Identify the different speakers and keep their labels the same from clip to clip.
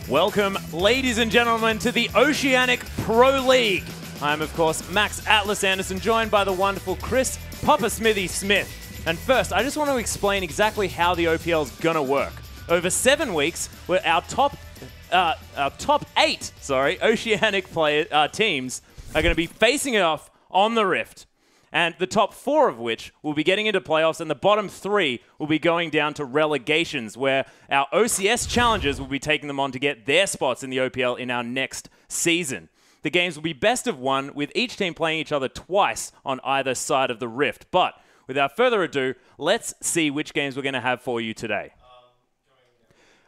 Speaker 1: Welcome, ladies and gentlemen, to the Oceanic Pro League. I'm, of course, Max Atlas Anderson, joined by the wonderful Chris Papa Smithy Smith. And first, I just want to explain exactly how the OPL is going to work. Over 7 weeks, our top 8 Oceanic teams are going to be facing it off on the Rift. And the top 4 of which will be getting into playoffs, and the bottom 3 will be going down to relegations, where our OCS challengers will be taking them on to get their spots in the OPL in our next season. The games will be best of 1, with each team playing each other twice on either side of the Rift. But without further ado, let's see which games we're going to have for you today.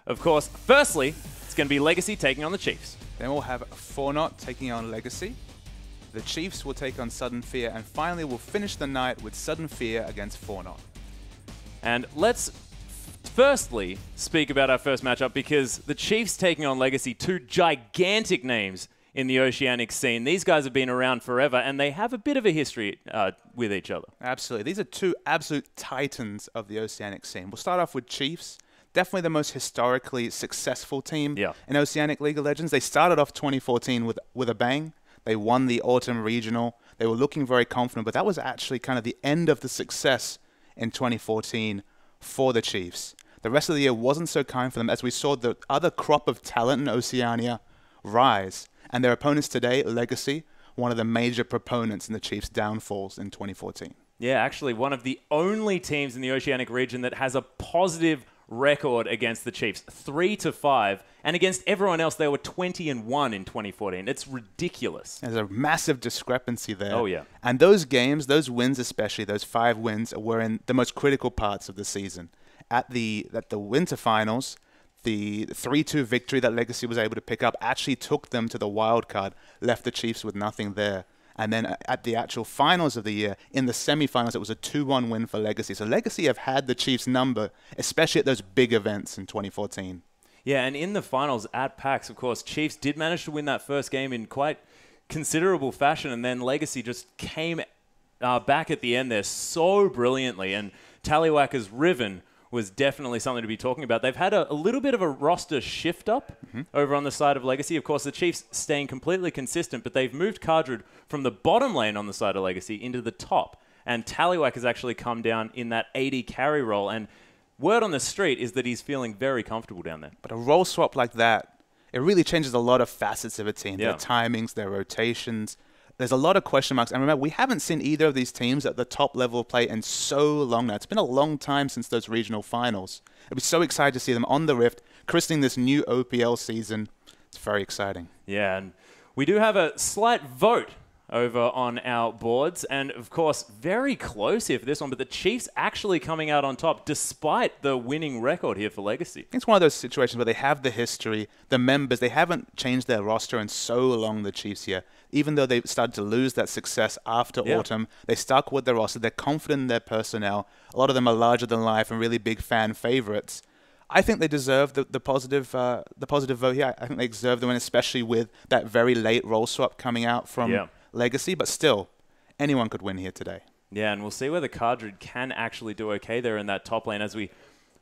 Speaker 1: Of course, firstly, it's going to be Legacy taking on the Chiefs.
Speaker 2: Then we'll have Fornot taking on Legacy. The Chiefs will take on Sudden Fear, and finally we'll finish the night with Sudden Fear against Fornot.
Speaker 1: And let's firstly speak about our first matchup, because the Chiefs taking on Legacy, 2 gigantic names in the Oceanic scene. These guys have been around forever, and they have a bit of a history with each other.
Speaker 2: Absolutely. These are 2 absolute titans of the Oceanic scene. We'll start off with Chiefs. Definitely the most historically successful team in Oceanic League of Legends. They started off 2014 with a bang. They won the Autumn Regional. They were looking very confident, but that was actually kind of the end of the success in 2014 for the Chiefs. The rest of the year wasn't so kind for them, as we saw the other crop of talent in Oceania rise. And their opponents today, Legacy, one of the major proponents in the Chiefs' downfalls in 2014. Yeah,
Speaker 1: actually one of the only teams in the Oceanic region that has a positive record against the Chiefs, 3-5, and against everyone else they were 20-1 in 2014. It's ridiculous.
Speaker 2: There's a massive discrepancy there.
Speaker 1: Oh yeah.
Speaker 2: And those games, those wins especially, those 5 wins, were in the most critical parts of the season. At the winter finals, the 3-2 victory that Legacy was able to pick up actually took them to the wild card, left the Chiefs with nothing there. And then at the actual finals of the year, in the semifinals, it was a 2-1 win for Legacy. So Legacy have had the Chiefs' number, especially at those big events in 2014.
Speaker 1: Yeah, and in the finals at PAX, of course, Chiefs did manage to win that first game in quite considerable fashion, and then Legacy just came back at the end there so brilliantly. And Tallywhacker's Riven was definitely something to be talking about. They've had a little bit of a roster shift up over on the side of Legacy. Of course, the Chiefs staying completely consistent, but they've moved Cardred from the bottom lane on the side of Legacy into the top. And Tallywhack has actually come down in that 80 carry role. And word on the street is that he's feeling very comfortable down there.
Speaker 2: But a role swap like that, it really changes a lot of facets of a team. Their timings, their rotations. There's a lot of question marks. And remember, we haven't seen either of these teams at the top level of play in so long now. It's been a long time since those regional finals. I'd be so excited to see them on the Rift, christening this new OPL season. It's very exciting.
Speaker 1: Yeah, and we do have a slight vote over on our boards, and of course, very close here for this one, but the Chiefs actually coming out on top despite the winning record here for Legacy.
Speaker 2: It's one of those situations where they have the history, the members, they haven't changed their roster in so long, the Chiefs here. Even though they started to lose that success after Autumn, they stuck with their roster, they're confident in their personnel. A lot of them are larger than life and really big fan favorites. I think they deserve the positive vote here. I think they deserve the win, especially with that very late role swap coming out from Legacy, but still, anyone could win here today.
Speaker 1: Yeah, and we'll see whether Cardred can actually do okay there in that top lane as we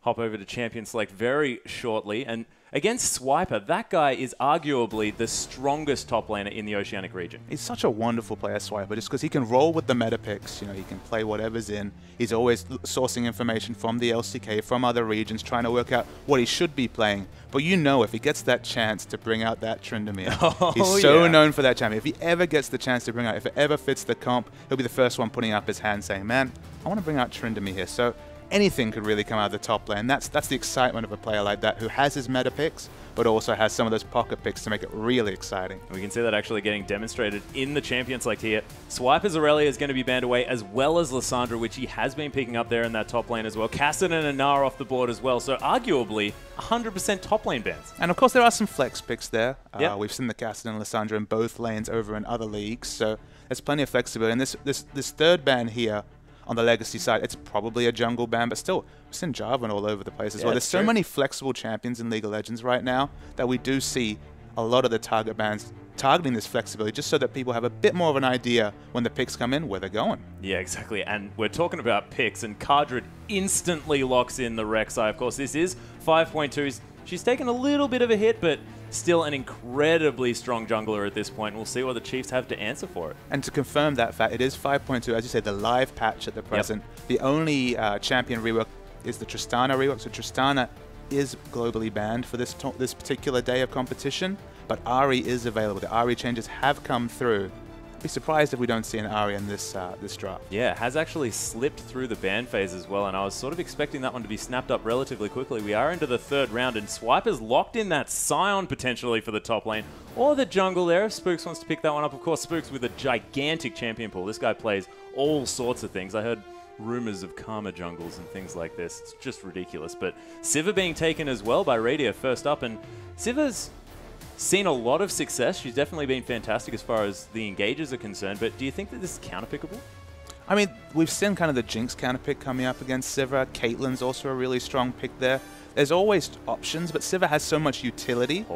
Speaker 1: hop over to Champion Select very shortly. And against Swiper, that guy is arguably the strongest top laner in the Oceanic region.
Speaker 2: He's such a wonderful player, Swiper, just because he can roll with the meta picks. You know, he can play whatever's in. He's always sourcing information from the LCK, from other regions, trying to work out what he should be playing. But you know, if he gets that chance to bring out that Tryndamere, he's so known for that champion. If he ever gets the chance to bring out, if it ever fits the comp, he'll be the first one putting up his hand saying, man, I want to bring out Tryndamere here. So anything could really come out of the top lane. That's the excitement of a player like that who has his meta picks, but also has some of those pocket picks to make it really exciting.
Speaker 1: We can see that actually getting demonstrated in the Champion Select here. Swiper's Aurelia is going to be banned away, as well as Lissandra, which he has been picking up there in that top lane as well. Cassid and Anar off the board as well, so arguably 100% top lane bans.
Speaker 2: And of course there are some flex picks there. We've seen the Cassid and Lissandra in both lanes over in other leagues, so there's plenty of flexibility. And this third ban here on the Legacy side, it's probably a jungle ban, but still, we've seen Jarvan all over the place as well. There's so many flexible champions in League of Legends right now that we do see a lot of the target bans targeting this flexibility just so that people have a bit more of an idea when the picks come in where they're going.
Speaker 1: Yeah, exactly. And we're talking about picks, and Cardred instantly locks in the Rek'Sai. Of course, this is 5.2. She's taken a little bit of a hit, but still an incredibly strong jungler at this point. We'll see what the Chiefs have to answer for it.
Speaker 2: And to confirm that fact, it is 5.2, as you say, the live patch at the present. Yep. The only champion rework is the Tristana rework. So Tristana is globally banned for this particular day of competition, but Ahri is available. The Ahri changes have come through. I'd be surprised if we don't see an Ahri in this draft.
Speaker 1: Yeah, it has actually slipped through the ban phase as well, and I was sort of expecting that one to be snapped up relatively quickly. We are into the 3rd round, and Swiper's locked in that Scion potentially for the top lane, or the jungle there if Spooks wants to pick that one up. Of course, Spooks with a gigantic champion pool. This guy plays all sorts of things. I heard rumors of Karma jungles and things like this. It's just ridiculous. But Sivir being taken as well by Radio first up, and Sivir's seen a lot of success. She's definitely been fantastic as far as the engages are concerned, but do you think that this is counterpickable?
Speaker 2: I mean, we've seen kind of the Jinx counterpick coming up against Sivir. Caitlyn's also a really strong pick there. There's always options, but Sivir has so much utility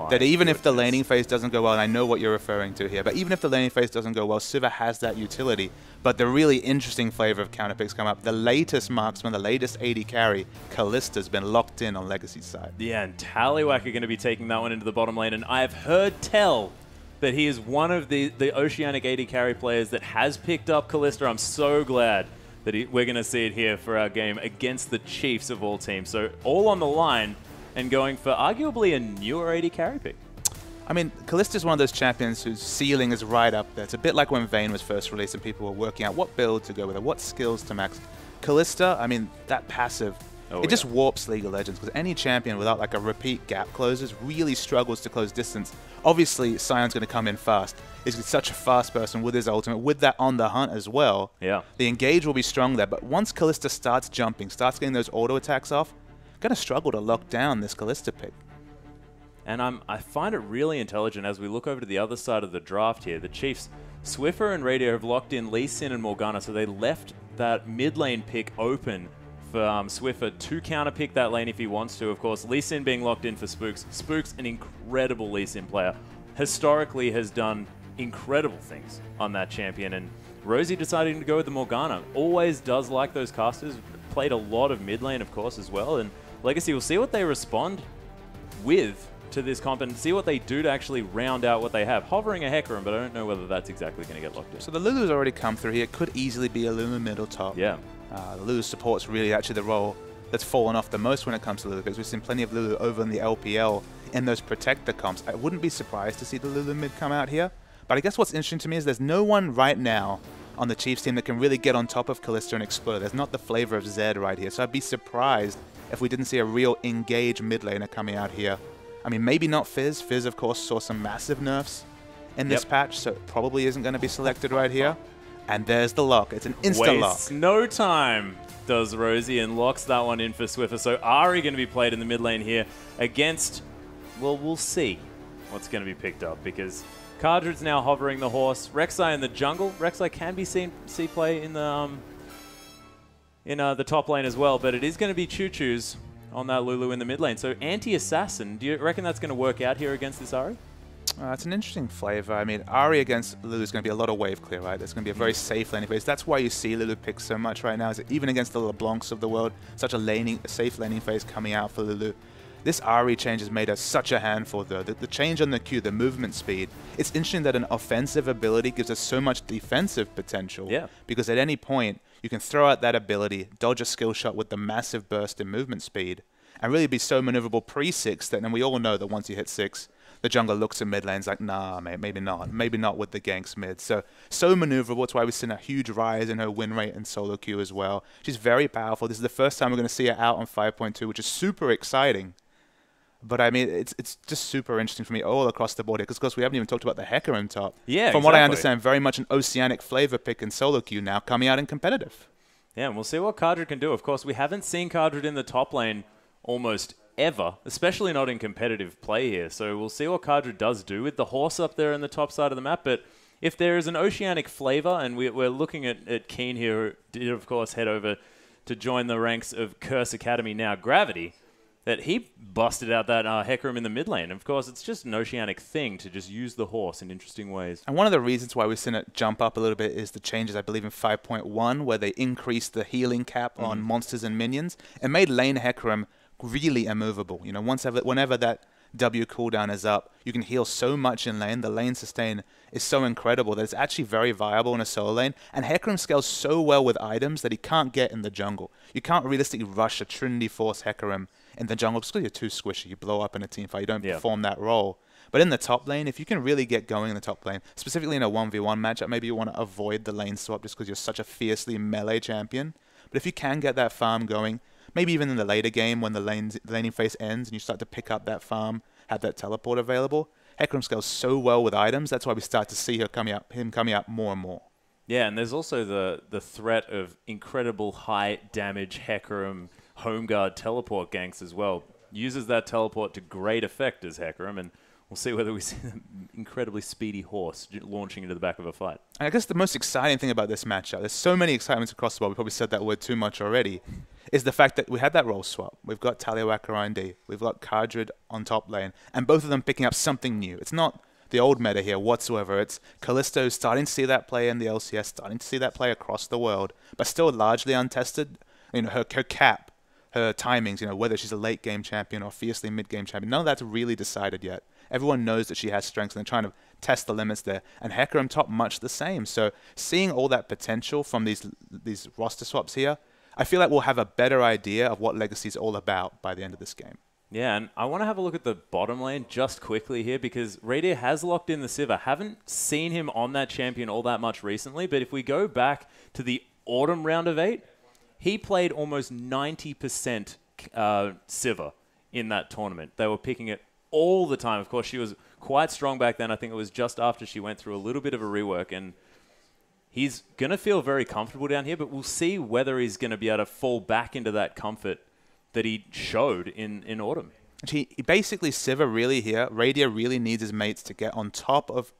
Speaker 2: that even if the laning phase doesn't go well, and I know what you're referring to here, but even if the laning phase doesn't go well, Sivir has that utility. But the really interesting flavor of counterpicks come up. The latest marksman, the latest AD carry, Kallista's been locked in on Legacy's side.
Speaker 1: Yeah, and Tallywhack are going to be taking that one into the bottom lane, and I've heard tell that he is one of the Oceanic AD carry players that has picked up Kallista. I'm so glad that we're going to see it here for our game against the Chiefs of all teams. So all on the line and going for arguably a newer AD carry pick.
Speaker 2: I mean, Kalista is one of those champions whose ceiling is right up there. It's a bit like when Vayne was first released and people were working out what build to go with, or what skills to max. Kalista, I mean, that passive, it just warps League of Legends, because any champion without like a repeat gap closes really struggles to close distance. Obviously, Sion's going to come in fast. He's such a fast person with his ultimate, with that on the hunt as well.
Speaker 1: Yeah.
Speaker 2: The engage will be strong there, but once Kalista starts jumping, starts getting those auto attacks off, going to struggle to lock down this Kalista pick.
Speaker 1: And I find it really intelligent as we look over to the other side of the draft here. The Chiefs, Swiffer and Radio have locked in Lee Sin and Morgana, so they left that mid lane pick open for Swiffer to counter pick that lane if he wants to. Of course, Lee Sin being locked in for Spooks. Spooks, an incredible Lee Sin player, historically has done incredible things on that champion, and Rosie deciding to go with the Morgana. Always does like those casters. Played a lot of mid lane, of course, as well, and Legacy, we'll see what they respond with to this comp and see what they do to actually round out what they have. Hovering a Hecarim, but I don't know whether that's exactly going to get locked in.
Speaker 2: So the Lulu's already come through here. It could easily be a Lulu middle top.
Speaker 1: Yeah.
Speaker 2: The Lulu support's really actually the role that's fallen off the most when it comes to Lulu, because we've seen plenty of Lulu over in the LPL in those protector comps. I wouldn't be surprised to see the Lulu mid come out here. But I guess what's interesting to me is there's no one right now on the Chiefs team that can really get on top of Kalista and explode. There's not the flavor of Zed right here. So I'd be surprised if we didn't see a real engage mid laner coming out here. I mean, maybe not Fizz. Fizz, of course, saw some massive nerfs in this patch, so it probably isn't going to be selected right here. And there's the lock. It's an insta lock.
Speaker 1: Wastes no time, does Rosie, and locks that one in for Swiffer. So Ahri going to be played in the mid lane here against, well, we'll see what's going to be picked up, because Cardred's now hovering the horse. Rek'Sai in the jungle. Rek'Sai can be seen play in the top lane as well, but it is going to be Choo-Choo's on that Lulu in the mid lane. So anti-assassin, do you reckon that's going to work out here against this Ahri?
Speaker 2: It's an interesting flavor. I mean, Ahri against Lulu is going to be a lot of wave clear, right? There's going to be a very safe laning phase. That's why you see Lulu pick so much right now, is that even against the LeBlancs of the world, such a safe laning phase coming out for Lulu. This Ahri change has made us such a handful, though. The change on the Q, the movement speed. It's interesting that an offensive ability gives us so much defensive potential.
Speaker 1: Yeah.
Speaker 2: Because at any point, you can throw out that ability, dodge a skill shot with the massive burst in movement speed, and really be so maneuverable pre-6 that, and we all know that once you hit 6, the jungler looks at mid lanes like, nah, mate, maybe not. Maybe not with the ganks mid. So maneuverable. That's why we've seen a huge rise in her win rate in solo queue as well. She's very powerful. This is the first time we're going to see her out on 5.2, which is super exciting. But I mean, it's just super interesting for me all across the board here, because of course we haven't even talked about the Hecarim top.
Speaker 1: Yeah,
Speaker 2: From what I understand, very much an Oceanic flavor pick in solo queue now, coming out in competitive.
Speaker 1: Yeah, and we'll see what Cardred can do. Of course, we haven't seen Cardred in the top lane almost ever, especially not in competitive play here. So we'll see what Cardred does do with the horse up there in the top side of the map. But if there is an Oceanic flavor, and we're looking at Keen here, who did of course head over to join the ranks of Curse Academy, now Gravity, that he busted out that Hecarim in the mid lane. Of course, it's just an Oceanic thing to just use the horse in interesting ways.
Speaker 2: And one of the reasons why we've seen it jump up a little bit is the changes, I believe, in 5.1, where they increased the healing cap on monsters and minions, and made lane Hecarim really immovable. You know, whenever that W cooldown is up. You can heal so much in lane. The lane sustain is so incredible that it's actually very viable in a solo lane. And Hecarim scales so well with items that he can't get in the jungle. You can't realistically rush a Trinity Force Hecarim in the jungle because you're too squishy. You blow up in a team fight. You don't perform that role. But in the top lane, if you can really get going in the top lane, specifically in a 1v1 matchup, maybe you want to avoid the lane swap just because you're such a fiercely melee champion. But if you can get that farm going, maybe even in the later game when the laning phase ends and you start to pick up that farm, have that teleport available, Hecarim scales so well with items. That's why we start to see him coming up more and more.
Speaker 1: Yeah, and there's also the threat of incredible high damage Hecarim home guard teleport ganks as well. Uses that teleport to great effect as Hecarim, and we'll see whether we see an incredibly speedy horse launching into the back of a fight.
Speaker 2: I guess the most exciting thing about this matchup, there's so many excitements across the board, we probably said that word too much already, is the fact that we had that role swap. We've got Taliawak R&D, we've got Kardrid on top lane, and both of them picking up something new. It's not the old meta here whatsoever. It's Kallisto starting to see that play in the LCS, starting to see that play across the world, but still largely untested. You know, her cap, her timings, you know, whether she's a late game champion or fiercely mid game champion, none of that's really decided yet. Everyone knows that she has strengths and they're trying to test the limits there. And Hecarim top much the same. So seeing all that potential from these roster swaps here, I feel like we'll have a better idea of what Legacy is all about by the end of this game.
Speaker 1: Yeah, and I want to have a look at the bottom lane just quickly here because Radier has locked in the Sivir. Haven't seen him on that champion all that much recently, but if we go back to the autumn round of 8, he played almost 90% Sivir in that tournament. They were picking it all the time. Of course, she was quite strong back then. I think it was just after she went through a little bit of a rework, and he's going to feel very comfortable down here, but we'll see whether he's going to be able to fall back into that comfort that he showed in autumn.
Speaker 2: He basically, Sivir really here, Radier really needs his mates to get on top of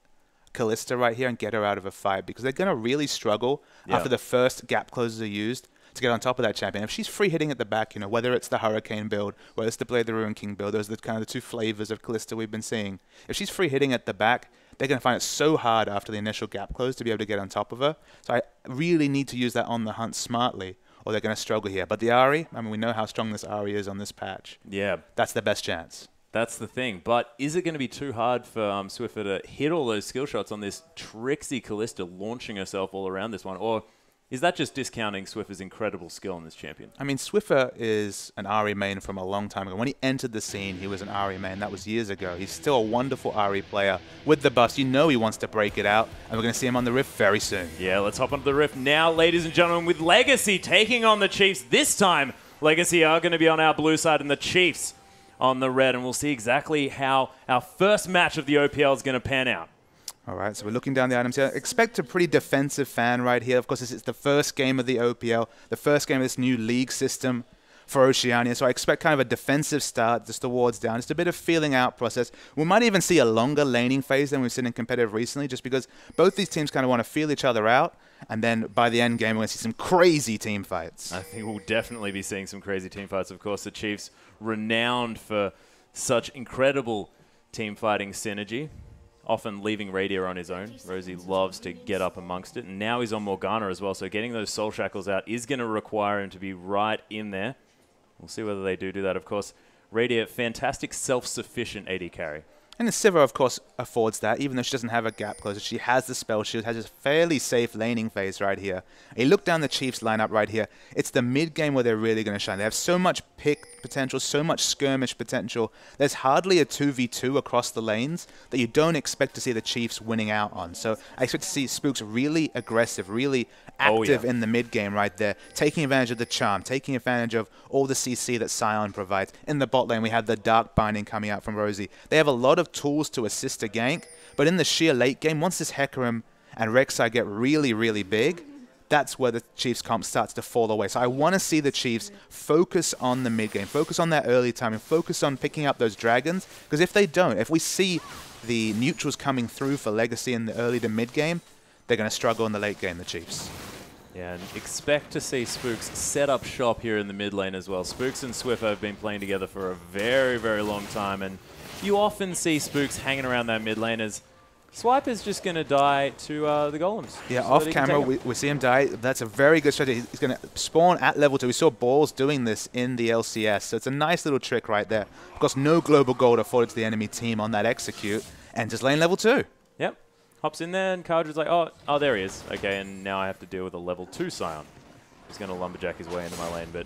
Speaker 2: Kallisto right here and get her out of a fight because they're going to really struggle after the first gap closes are used to get on top of that champion. If she's free hitting at the back, you know, whether it's the Hurricane build, whether it's the Blade the Ruin King build, those are the kind of the two flavors of Kallisto we've been seeing. If she's free hitting at the back, they're going to find it so hard after the initial gap close to be able to get on top of her. So I really need to use that on the hunt smartly or they're going to struggle here. But the Ahri, I mean, we know how strong this Ahri is on this patch.
Speaker 1: Yeah.
Speaker 2: That's their best chance.
Speaker 1: That's the thing. But is it going to be too hard for Swiffer to hit all those skill shots on this tricksy Kallisto launching herself all around this one? Or is that just discounting Swiffer's incredible skill on this champion? I
Speaker 2: mean, Swiffer is an Ahri main from a long time ago. When he entered the scene, he was an Ahri main. That was years ago. He's still a wonderful Ahri player. With the buffs, you know he wants to break it out, and we're going to see him on the Rift very soon.
Speaker 1: Yeah, let's hop onto the Rift now, ladies and gentlemen, with Legacy taking on the Chiefs. This time, Legacy are going to be on our blue side and the Chiefs on the red, and we'll see exactly how our first match of the OPL is going to pan out.
Speaker 2: All right, so we're looking down the items here. Expect a pretty defensive fan right here. Of course, this is the first game of the OPL, the first game of this new league system for Oceania. So I expect kind of a defensive start, just the wards down, just a bit of feeling out process. We might even see a longer laning phase than we've seen in competitive recently, just because both these teams kind of want to feel each other out. And then by the end game, we're going to see some crazy team fights.
Speaker 1: I think we'll definitely be seeing some crazy team fights. Of course, the Chiefs renowned for such incredible team fighting synergy, often leaving Radier on his own. Rosie loves to get up amongst it. And now he's on Morgana as well, so getting those soul shackles out is going to require him to be right in there. We'll see whether they do that. Of course, Radier, fantastic self-sufficient AD carry.
Speaker 2: And the Sivir, of course, affords that, even though she doesn't have a gap closer. She has the spell shield, has a fairly safe laning phase right here. And you look down the Chiefs lineup right here, it's the mid-game where they're really going to shine. They have so much pick potential, so much skirmish potential. There's hardly a 2v2 across the lanes that you don't expect to see the Chiefs winning out on. So I expect to see Spooks really aggressive, really active in the mid-game right there, taking advantage of the charm, taking advantage of all the CC that Sion provides. In the bot lane, we have the Dark Binding coming out from Rosie. They have a lot of tools to assist a gank, but in the sheer late game, once this Hecarim and Rek'Sai get really, really big, that's where the Chiefs comp starts to fall away. So I want to see the Chiefs focus on the mid game, focus on that early time, and focus on picking up those dragons, because if they don't, if we see the neutrals coming through for Legacy in the early to mid game, they're going to struggle in the late game, the Chiefs.
Speaker 1: Yeah, and expect to see Spooks set up shop here in the mid lane as well. Spooks and Swiffer have been playing together for a very, very long time, and you often see Spooks hanging around that mid lane as Swipe is just going to die to the golems.
Speaker 2: Yeah,
Speaker 1: so
Speaker 2: off camera, we see him die. That's a very good strategy. He's going to spawn at level 2. We saw Balls doing this in the LCS, so it's a nice little trick right there. Of course, no global gold afforded to the enemy team on that execute, and just lane level 2.
Speaker 1: Yep. Hops in there, and Cardrid's like, oh, there he is. Okay, and now I have to deal with a level 2 Scion. He's going to lumberjack his way into my lane, but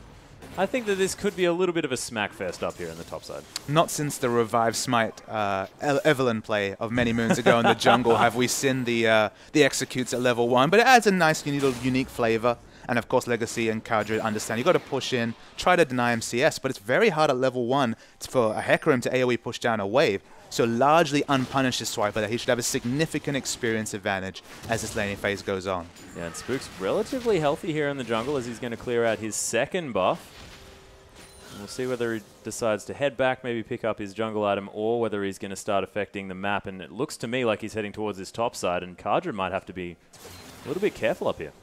Speaker 1: I think that this could be a little bit of a smack fest up here in the top side. Not
Speaker 2: since the Revive Smite Evelyn play of many moons ago in the jungle have we seen the executes at level 1, but it adds a nice little unique flavor. And of course, Legacy and Cardrid understand you've got to push in, try to deny him CS, but it's very hard at level 1 for a Hecarim to AoE push down a wave. So largely unpunished is Swiper there. He should have a significant experience advantage as this laning phase goes on.
Speaker 1: Yeah, and Spook's relatively healthy here in the jungle as he's going to clear out his second buff. And we'll see whether he decides to head back, maybe pick up his jungle item, or whether he's going to start affecting the map. And it looks to me like he's heading towards his top side, and Cardrid might have to be a little bit careful up here.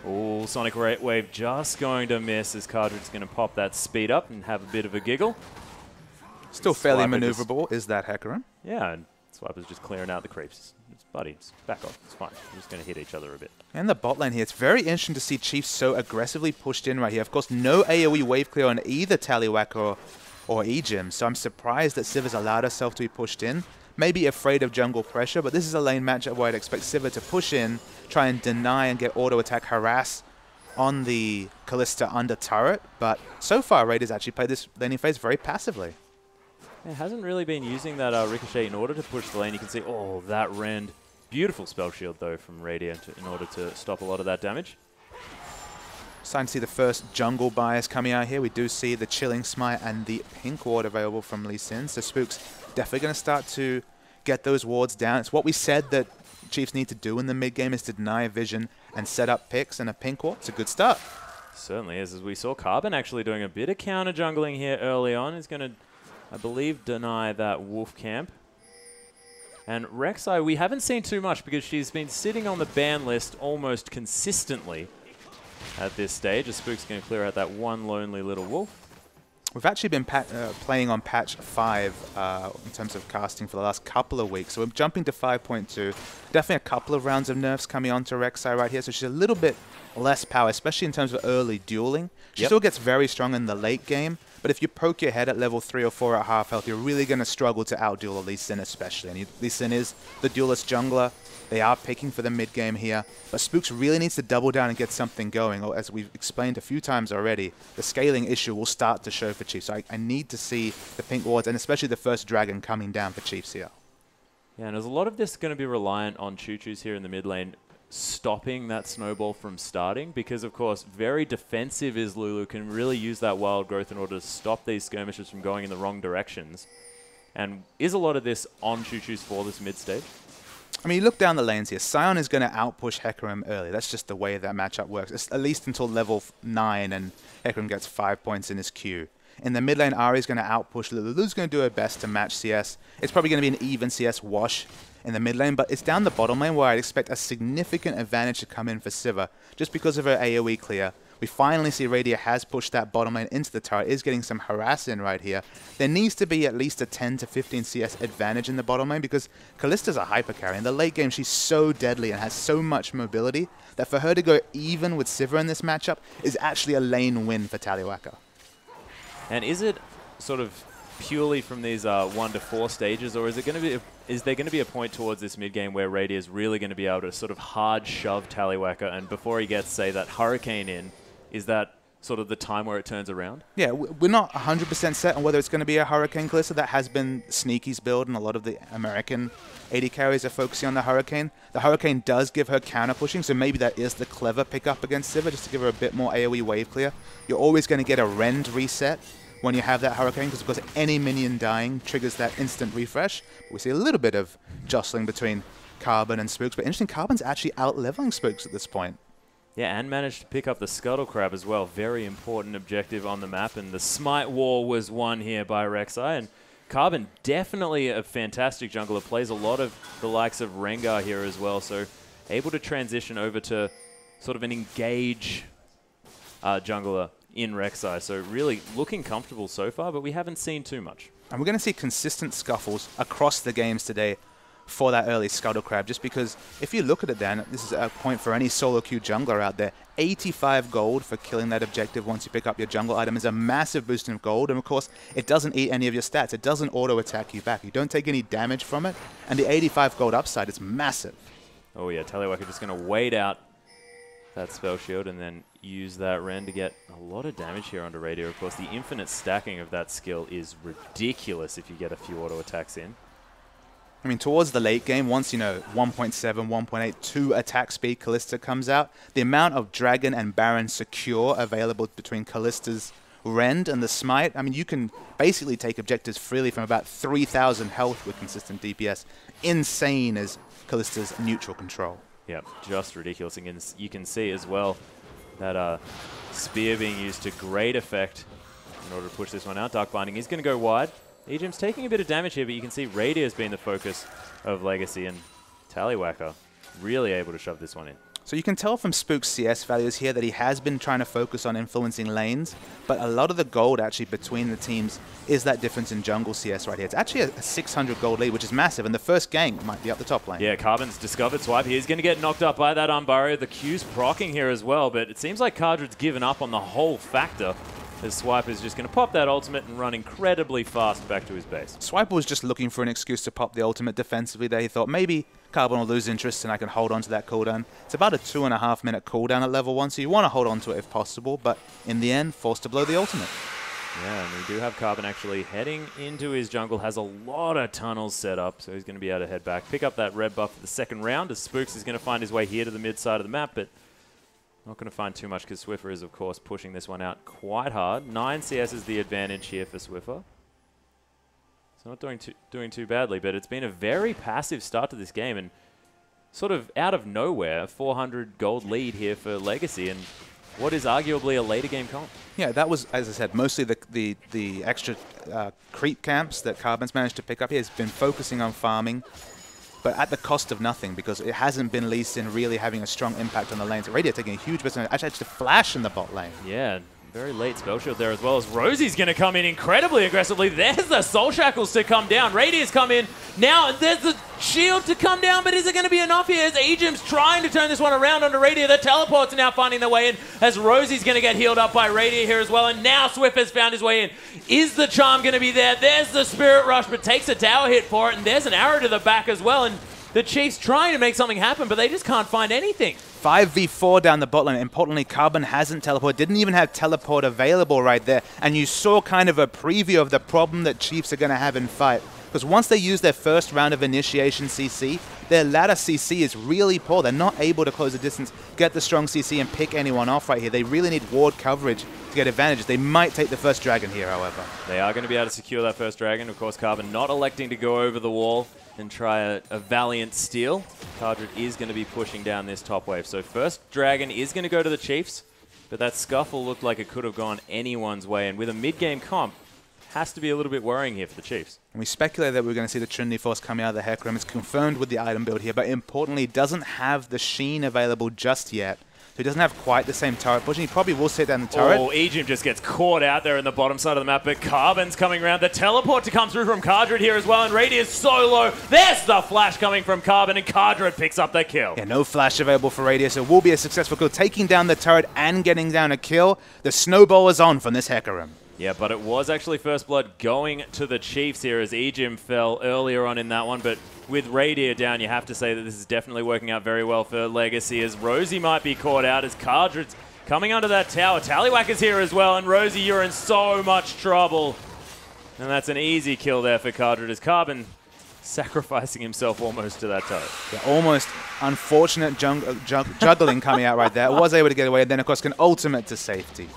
Speaker 1: Oh, Sonic Wave just going to miss as Cardrid's going to pop that speed up and have a bit of a giggle.
Speaker 2: Still fairly maneuverable is that Hecarim.
Speaker 1: Yeah, and Swiper's just clearing out the creeps. It's buddy, just back off. It's fine. We're just going to hit each other a bit.
Speaker 2: And the bot lane here, it's very interesting to see Chiefs so aggressively pushed in right here. Of course, no AoE wave clear on either Tallywhack or Ejim, so I'm surprised that Siv's allowed herself to be pushed in. Maybe afraid of jungle pressure, but this is a lane matchup where I'd expect Sivir to push in, try and deny and get auto attack harass on the Kalista under turret. But so far, Raiders actually played this laning phase very passively.
Speaker 1: It hasn't really been using that Ricochet in order to push the lane. You can see, oh, that Rend. Beautiful spell shield, though, from Radiant in order to stop a lot of that damage.
Speaker 2: Starting to see the first jungle bias coming out here. We do see the Chilling Smite and the Pink Ward available from Lee Sin. So Spook's definitely going to start to get those wards down. It's what we said that Chiefs need to do in the mid-game is to deny vision and set up picks, and a Pink Ward. It's a good start.
Speaker 1: Certainly is, as we saw Carbon actually doing a bit of counter jungling here early on. He's going to, I believe, deny that wolf camp. And Rek'Sai, we haven't seen too much because she's been sitting on the ban list almost consistently at this stage. As Spook's going to clear out that one lonely little wolf.
Speaker 2: We've actually been playing on patch 5 in terms of casting for the last couple of weeks. So we're jumping to 5.2. Definitely a couple of rounds of nerfs coming onto Rek'Sai right here. So she's a little bit less power, especially in terms of early dueling. She still gets very strong in the late game. But if you poke your head at level 3 or 4 at half health, you're really going to struggle to outduel Lee Sin especially. And Lee Sin is the duelist jungler. They are picking for the mid game here. But Spooks really needs to double down and get something going. Or as we've explained a few times already, the scaling issue will start to show for Chiefs. So I need to see the pink wards and especially the first dragon coming down for Chiefs here.
Speaker 1: Yeah, and there's a lot of this going to be reliant on Choo-Choos here in the mid lane stopping that snowball from starting because, of course, very defensive is Lulu, can really use that wild growth in order to stop these skirmishes from going in the wrong directions. And is a lot of this on Choo-Choos for this mid stage?
Speaker 2: I mean, you look down the lanes here. Sion is going to outpush Hecarim early. That's just the way that matchup works. It's at least until level 9 and Hecarim gets 5 points in his queue. In the mid lane, Ahri is going to outpush Lulu. Lulu's going to do her best to match CS. It's probably going to be an even CS wash in the mid lane, but it's down the bottom lane where I'd expect a significant advantage to come in for Sivir, just because of her AoE clear. We finally see Radia has pushed that bottom lane into the turret, is getting some harass in right here. There needs to be at least a 10 to 15 CS advantage in the bottom lane because Kallista's a hyper carry. In the late game, she's so deadly and has so much mobility that for her to go even with Sivir in this matchup is actually a lane win for Tallywhacker.
Speaker 1: And is it sort of purely from these 1 to 4 stages, or is it going to be? Is there going to be a point towards this mid game where Radia is really going to be able to sort of hard shove Tallywhacker, and before he gets, say, that Hurricane in, is that sort of the time where it turns around? Yeah,
Speaker 2: we're not 100% set on whether it's going to be a Hurricane Kalista. That has been Sneaky's build, and a lot of the American AD carries are focusing on the Hurricane. The Hurricane does give her counter pushing, so maybe that is the clever pickup against Sivir, just to give her a bit more AoE wave clear. You're always going to get a Rend reset when you have that Hurricane, because of course any minion dying triggers that instant refresh. But we see a little bit of jostling between Carbon and Spooks, but interesting, Carbon's actually out-leveling Spooks at this point.
Speaker 1: Yeah, and managed to pick up the Scuttle Crab as well. Very important objective on the map, and the Smite Wall was won here by Rek'Sai. And Carbon, definitely a fantastic jungler, plays a lot of the likes of Rengar here as well, so able to transition over to sort of an engage jungler in Rek'Sai. So really looking comfortable so far, but we haven't seen too much.
Speaker 2: And we're going to see consistent scuffles across the games today for that early Scuttle Crab, just because if you look at it then, this is a point for any solo queue jungler out there, 85 gold for killing that objective once you pick up your jungle item is a massive boost in gold, and of course, it doesn't eat any of your stats. It doesn't auto-attack you back. You don't take any damage from it, and the 85 gold upside is massive.
Speaker 1: Oh yeah, Tallywhacker just going to wait out that spell shield and then use that Ren to get a lot of damage here onto Radio. Of course, the infinite stacking of that skill is ridiculous if you get a few auto-attacks in.
Speaker 2: I mean, towards the late game, once, 1.7, 1.8, 2 attack speed Kalista comes out, the amount of Dragon and Baron secure available between Kalista's Rend and the Smite, I mean, you can basically take objectives freely from about 3,000 health with consistent DPS. Insane as Kalista's neutral control.
Speaker 1: Yep, just ridiculous. And you can see as well that Spear being used to great effect in order to push this one out. Dark Binding is going to go wide. Ejim's taking a bit of damage here, but you can see Radio's been the focus of Legacy, and Tallywhacker really able to shove this one in.
Speaker 2: So you can tell from Spook's CS values here that he has been trying to focus on influencing lanes, but a lot of the gold actually between the teams is that difference in jungle CS right here. It's actually a 600 gold lead, which is massive, and the first gank might be up the top lane.
Speaker 1: Yeah, Carbon's discovered Swipe. He's going to get knocked up by that Unbarrier. The Q's proccing here as well, but it seems like Cardred's given up on the whole factor, as Swipe is just going to pop that ultimate and run incredibly fast back to his base.
Speaker 2: Swipe was just looking for an excuse to pop the ultimate defensively there. He thought maybe Carbon will lose interest and I can hold on to that cooldown. It's about a 2.5 minute cooldown at level 1, so you want to hold on to it if possible, but in the end, forced to blow the ultimate.
Speaker 1: Yeah, and we do have Carbon actually heading into his jungle, has a lot of tunnels set up, so he's going to be able to head back, pick up that red buff for the second round, as Spooks is going to find his way here to the mid side of the map, but not going to find too much because Swiffer is, of course, pushing this one out quite hard. 9 CS is the advantage here for Swiffer. So not doing too badly, but it's been a very passive start to this game, and sort of out of nowhere, a 400 gold lead here for Legacy, and what is arguably a later game comp.
Speaker 2: Yeah, that was, as I said, mostly the extra creep camps that Carbon's managed to pick up. He has been focusing on farming, but at the cost of nothing, because it hasn't been Lee Sin really having a strong impact on the lanes. Radio taking a huge percentage, actually to flash in the bot lane.
Speaker 1: Yeah, very late spell shield there, as well as Rosie's going to come in incredibly aggressively. There's the Soul Shackles to come down. Radius come in. Now there's the shield to come down, but is it going to be enough here as Ejim's trying to turn this one around onto Radia? The teleports are now finding their way in as Rosie's going to get healed up by Radia here as well, and now Swift has found his way in. Is the charm going to be there? There's the Spirit Rush, but takes a tower hit for it, and there's an arrow to the back as well, and the Chiefs trying to make something happen, but they just can't find anything.
Speaker 2: 5v4 down the bot lane. Importantly, Carbon hasn't teleported, didn't even have teleport available right there, and you saw kind of a preview of the problem that Chiefs are going to have in fight. Because once they use their first round of initiation CC, their ladder CC is really poor. They're not able to close the distance, get the strong CC, and pick anyone off right here. They really need ward coverage to get advantages. They might take the first dragon here, however.
Speaker 1: They are going to be able to secure that first dragon. Of course, Carbon not electing to go over the wall and try a valiant steal. Cardred is going to be pushing down this top wave. So first dragon is going to go to the Chiefs, but that scuffle looked like it could have gone anyone's way. And with a mid-game comp, has to be a little bit worrying here for the Chiefs.
Speaker 2: And we speculate that we're going to see the Trinity Force coming out of the Hecarim. It's confirmed with the item build here, but importantly, doesn't have the Sheen available just yet. So he doesn't have quite the same turret push, and he probably will sit down the turret.
Speaker 1: Oh, Ejim just gets caught out there in the bottom side of the map, but Carbon's coming around. The teleport to come through from Cardred here as well, and Radius so low. There's the flash coming from Carbon, and Cardred picks up the kill.
Speaker 2: Yeah, no flash available for Radius. It will be a successful kill, taking down the turret and getting down a kill. The snowball is on from this Hecarim.
Speaker 1: Yeah, but it was actually first blood going to the Chiefs here as Ejim fell earlier on in that one, but with Radia down, you have to say that this is definitely working out very well for Legacy, as Rosie might be caught out as Cardred's coming under that tower. Tallywhacker's here as well, and Rosie, you're in so much trouble. And that's an easy kill there for Cardred, as Carbon sacrificing himself almost to that turret.
Speaker 2: Yeah, almost unfortunate juggling coming out right there. Was able to get away, and then of course can ultimate to safety.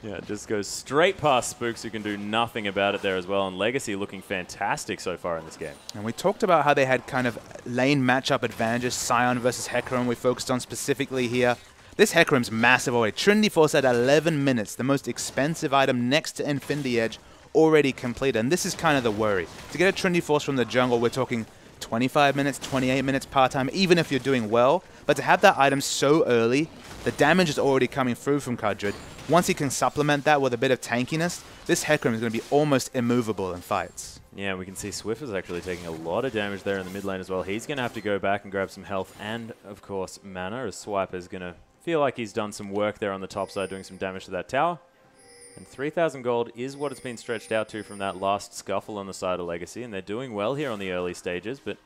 Speaker 1: Yeah, it just goes straight past Spooks, who can do nothing about it there as well. And Legacy looking fantastic so far in this game.
Speaker 2: And we talked about how they had kind of lane matchup advantages, Scion versus Hecarim we focused on specifically here. This Hecarim's massive already. Trinity Force at 11 minutes, the most expensive item next to Infinity Edge, already completed. And this is kind of the worry. To get a Trinity Force from the jungle, we're talking 25 minutes, 28 minutes part-time, even if you're doing well. But to have that item so early, the damage is already coming through from Cardred. once he can supplement that with a bit of tankiness, this Hecarim is going to be almost immovable in fights.
Speaker 1: Yeah, we can see Swiffer's actually taking a lot of damage there in the mid lane as well. He's going to have to go back and grab some health and, of course, mana, as Swiper's going to feel like he's done some work there on the top side, doing some damage to that tower. And 3,000 gold is what it's been stretched out to from that last scuffle on the side of Legacy, and they're doing well here on the early stages, but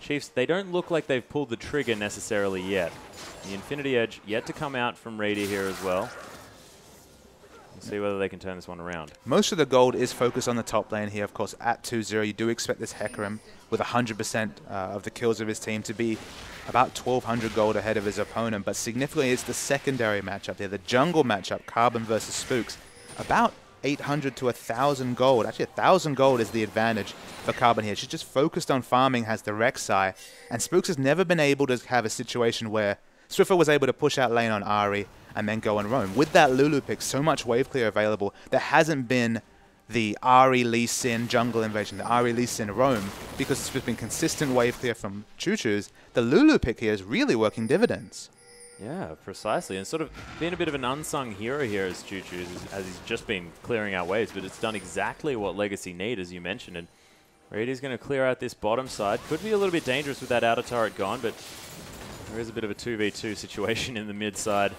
Speaker 1: Chiefs, they don't look like they've pulled the trigger necessarily yet. The Infinity Edge yet to come out from Radiant here as well. We'll see whether they can turn this one around.
Speaker 2: Most of the gold is focused on the top lane here. Of course, at 2-0, you do expect this Hecarim with 100% of the kills of his team to be about 1,200 gold ahead of his opponent. But significantly, it's the secondary matchup here, the jungle matchup, Carbon versus Spooks. About 800 to 1,000 gold. Actually, 1,000 gold is the advantage for Carbon here. She's just focused on farming, has the Rek'Sai, and Spooks has never been able to have a situation where Swiffer was able to push out lane on Ahri and then go and roam. With that Lulu pick, so much wave clear available, there hasn't been the Ahri Lee Sin jungle invasion, the Ahri Lee Sin roam, because it's just been consistent wave clear from Choo-Choo's. The Lulu pick here is really working dividends.
Speaker 1: Yeah, precisely. And sort of been a bit of an unsung hero here as Choo-Choo's, as he's just been clearing out waves, but it's done exactly what Legacy need, as you mentioned. And Radiant's going to clear out this bottom side. Could be a little bit dangerous with that outer turret gone, but there is a bit of a 2v2 situation in the mid side.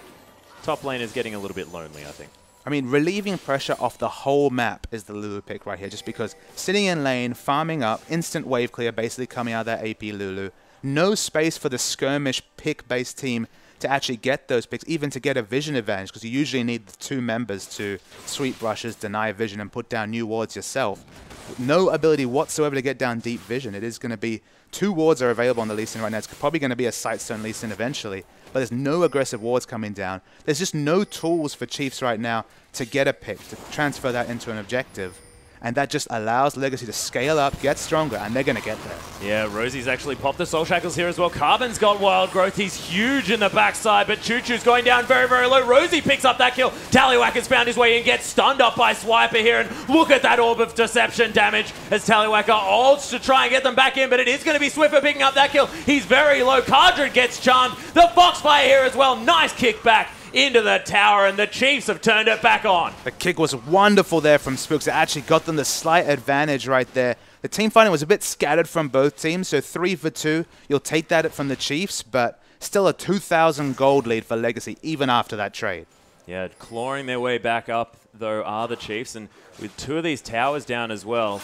Speaker 1: Top lane is getting a little bit lonely, I think.
Speaker 2: I mean, relieving pressure off the whole map is the Lulu pick right here, just because sitting in lane, farming up, instant wave clear, basically coming out of that AP Lulu. No space for the skirmish pick-based team to actually get those picks, even to get a vision advantage, because you usually need the two members to sweep brushes, deny vision, and put down new wards yourself. No ability whatsoever to get down deep vision. It is going to be 2 wards are available on the Lee Sin right now. It's probably going to be a Sightstone Lee Sin eventually, but there's no aggressive wards coming down. There's just no tools for Chiefs right now to get a pick, to transfer that into an objective. And that just allows Legacy to scale up, get stronger, and they're going to get there.
Speaker 1: Yeah, Rosie's actually popped the Soul Shackles here as well. Carbon's got Wild Growth. He's huge in the backside, but Choo-Choo's going down very, very low. Rosie picks up that kill. Tallywhack has found his way in, gets stunned up by Swiper here, and look at that Orb of Deception damage as Tallywhacker ults to try and get them back in, but it is going to be Swiffer picking up that kill. He's very low. Cardred gets charmed. The Foxfire here as well. Nice kickback into the tower, and the Chiefs have turned it back on.
Speaker 2: The kick was wonderful there from Spooks. It actually got them the slight advantage right there. The team fighting was a bit scattered from both teams, so 3 for 2. You'll take that from the Chiefs, but still a 2,000 gold lead for Legacy, even after that trade.
Speaker 1: Yeah, clawing their way back up, though, are the Chiefs, and with 2 of these towers down as well,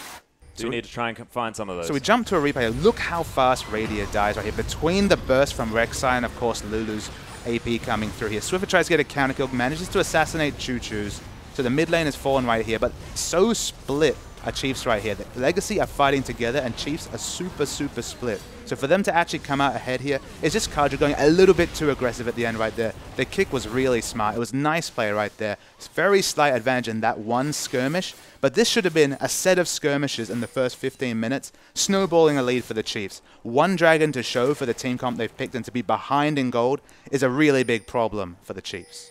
Speaker 1: do need to try and find some of those.
Speaker 2: So we jump to a replay. Look how fast Radia dies right here. Between the burst from Rek'Sai and, of course, Lulu's AP coming through here. Swiffer tries to get a counter kill, manages to assassinate Choo-Choo's. So the mid lane is fallen right here, but so split are Chiefs right here. The Legacy are fighting together, and Chiefs are super, super split. So for them to actually come out ahead here, it's just Cardra going a little bit too aggressive at the end right there. The kick was really smart. It was nice play right there. It's very slight advantage in that one skirmish, but this should have been a set of skirmishes in the first 15 minutes, snowballing a lead for the Chiefs. 1 dragon to show for the team comp they've picked, and to be behind in gold is a really big problem for the Chiefs.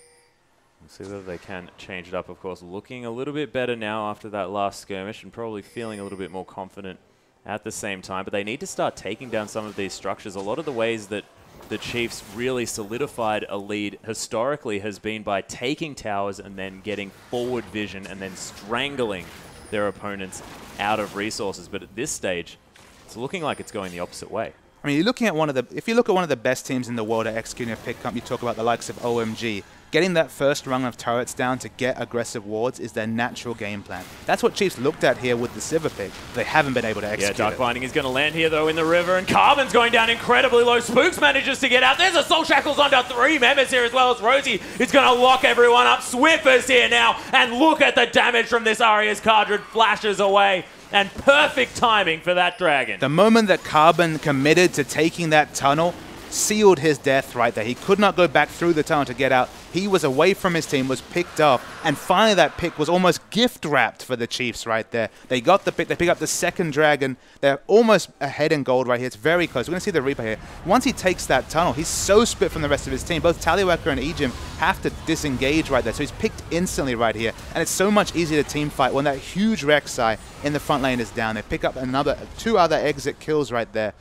Speaker 1: We'll see whether they can change it up, of course. Looking a little bit better now after that last skirmish, and probably feeling a little bit more confident at the same time. But they need to start taking down some of these structures. A lot of the ways that the Chiefs really solidified a lead historically has been by taking towers and then getting forward vision and then strangling their opponents out of resources. But at this stage, it's looking like it's going the opposite way.
Speaker 2: I mean, you're looking at if you look at one of the best teams in the world at executing a pick up, you talk about the likes of OMG. Getting that first rung of turrets down to get aggressive wards is their natural game plan. That's what Chiefs looked at here with the Sivir pick. They haven't been able to execute
Speaker 1: Dark Binding is going to land here, though, in the river, and Carbon's going down incredibly low. Spooks manages to get out. There's a Soul Shackles onto 3 members here, as well as Rosie is going to lock everyone up. Swiffer's here now, and look at the damage from this Aria's Cardred flashes away. And perfect timing for that dragon.
Speaker 2: The moment that Carbon committed to taking that tunnel sealed his death right there. He could not go back through the tunnel to get out. He was away from his team, was picked up, and finally that pick was almost gift-wrapped for the Chiefs right there. They got the pick, they pick up the second dragon. They're almost ahead in gold right here. It's very close. We're going to see the replay here. Once he takes that tunnel, he's so split from the rest of his team. Both Tallywhacker and Ejim have to disengage right there, so he's picked instantly right here. And it's so much easier to team fight when that huge Rek'Sai in the front lane is down. They pick up 2 other exit kills right there.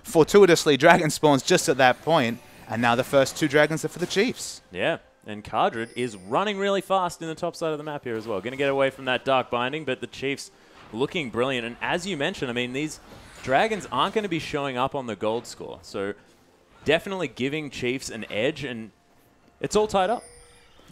Speaker 2: Fortuitously, dragon spawns just at that point, and now the first 2 dragons are for the Chiefs.
Speaker 1: Yeah, And Cardred is running really fast in the top side of the map here as well. Going to get away from that Dark Binding, but the Chiefs looking brilliant. And as you mentioned, I mean, these Dragons aren't going to be showing up on the gold score. So definitely giving Chiefs an edge, and it's all tied up.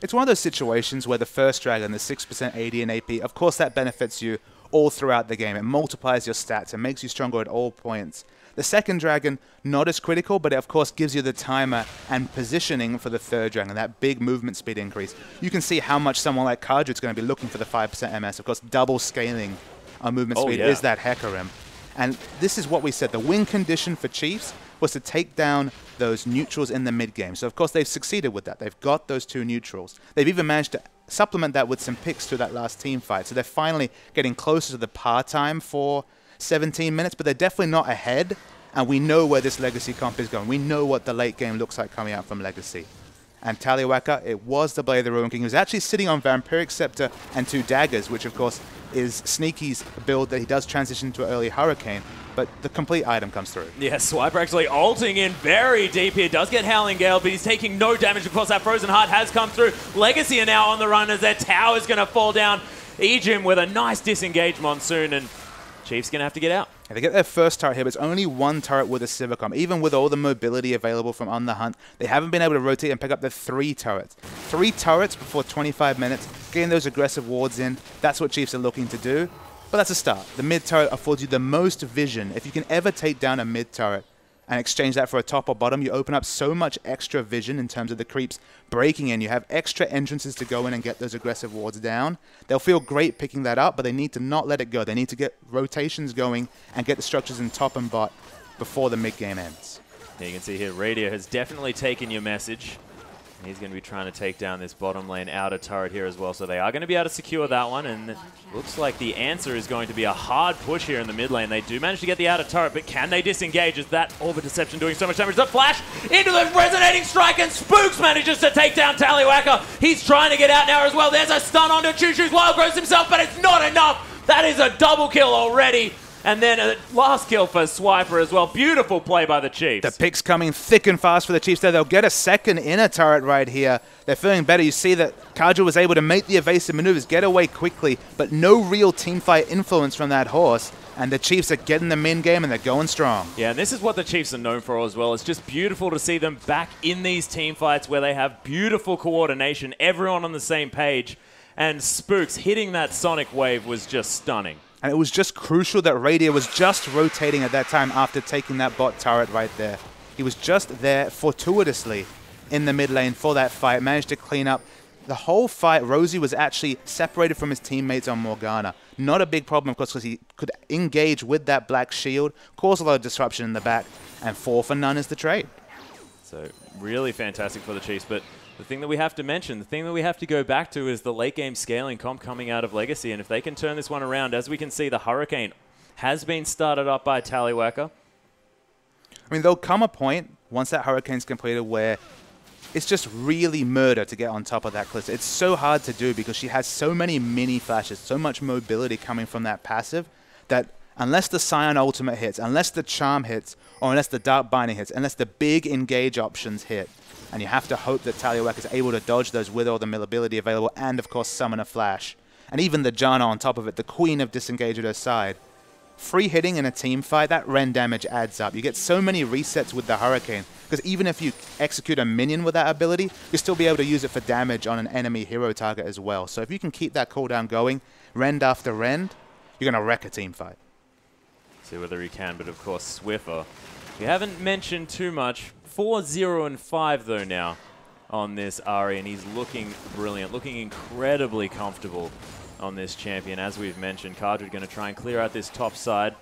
Speaker 2: It's one of those situations where the first Dragon, the 6% AD and AP, of course that benefits you all throughout the game. It multiplies your stats and makes you stronger at all points. The second Dragon, not as critical, but it of course gives you the timer and positioning for the third Dragon, that big movement speed increase. You can see how much someone like Cardred's going to be looking for the 5% MS. Of course, double scaling on movement speed is that Hecarim. And this is what we said. The win condition for Chiefs was to take down those neutrals in the mid-game. So, of course, they've succeeded with that. They've got those 2 neutrals. They've even managed to supplement that with some picks through that last team fight. So they're finally getting closer to the par time for 17 minutes, but they're definitely not ahead. And we know where this Legacy comp is going. We know what the late game looks like coming out from Legacy. And Taliwaka, it was the Blade of the Ruin King. He was actually sitting on Vampiric Scepter and 2 daggers, which, of course, is Sneaky's build that he does transition to an early Hurricane, but the complete item comes through.
Speaker 1: Yeah, Swiper actually ulting in very deep here. Does get Howling Gale, but he's taking no damage. Of course, that Frozen Heart has come through. Legacy are now on the run as their tower's going to fall down. Ejim with a nice disengage Monsoon, and Chiefs going to have to get out.
Speaker 2: And they get their first turret here, but it's only 1 turret with a Civicom. Even with all the mobility available from On the Hunt, they haven't been able to rotate and pick up the 3 turrets. 3 turrets before 25 minutes, getting those aggressive wards in. That's what Chiefs are looking to do. But that's a start. The mid turret affords you the most vision. If you can ever take down a mid turret and exchange that for a top or bottom, you open up so much extra vision in terms of the creeps breaking in. You have extra entrances to go in and get those aggressive wards down. They'll feel great picking that up, but they need to not let it go. They need to get rotations going and get the structures in top and bot before the mid-game ends.
Speaker 1: You can see here, Radio has definitely taken your message. He's going to be trying to take down this bottom lane outer turret here as well. So they are going to be able to secure that one. And it looks like the answer is going to be a hard push here in the mid lane. They do manage to get the outer turret, but can they disengage? Is that Orb of Deception doing so much damage? The flash into the Resonating Strike, and Spooks manages to take down Taliwaka. He's trying to get out now as well. There's a stun onto Choo Choo's Wild Growth himself, but it's not enough. That is a double kill already. And then a last kill for Swiper as well. Beautiful play by the Chiefs.
Speaker 2: The picks coming thick and fast for the Chiefs there. They'll get a second inner turret right here. They're feeling better. You see that Kaju was able to make the evasive maneuvers, get away quickly, but no real teamfight influence from that horse. And the Chiefs are getting the min game, and they're going strong.
Speaker 1: Yeah, and this is what the Chiefs are known for as well. It's just beautiful to see them back in these team fights where they have beautiful coordination, everyone on the same page. And Spooks hitting that Sonic Wave was just stunning.
Speaker 2: And it was just crucial that Radio was just rotating at that time after taking that bot turret right there. He was just there fortuitously in the mid lane for that fight, managed to clean up. The whole fight, Rosie was actually separated from his teammates on Morgana. Not a big problem, of course, because he could engage with that black shield, cause a lot of disruption in the back, and 4 for none is the trade.
Speaker 1: So really fantastic for the Chiefs, but the thing that we have to mention, the thing that we have to go back to is the late game scaling comp coming out of Legacy. And if they can turn this one around, as we can see, the Hurricane has been started up by Taliwaka.
Speaker 2: I mean, there'll come a point, once that Hurricane's completed, where it's just really murder to get on top of that Calista. It's so hard to do because she has so many mini flashes, so much mobility coming from that passive, that unless the Scion ultimate hits, unless the Charm hits, or unless the Dark Binding hits, unless the big engage options hit, and you have to hope that Taliwaka is able to dodge those with all the mobility available, and of course summon a flash. And even the Janna on top of it, the Queen of Disengage at her side. Free hitting in a team fight, that Ren damage adds up. You get so many resets with the Hurricane, because even if you execute a minion with that ability, you'll still be able to use it for damage on an enemy hero target as well. So if you can keep that cooldown going, rend after rend, you're going to wreck a team fight.
Speaker 1: See whether he can, but of course Swiffer. We haven't mentioned too much. 4-0-5 though now on this Ahri, and he's looking brilliant, looking incredibly comfortable on this champion. As we've mentioned, Cardred going to try and clear out this top side,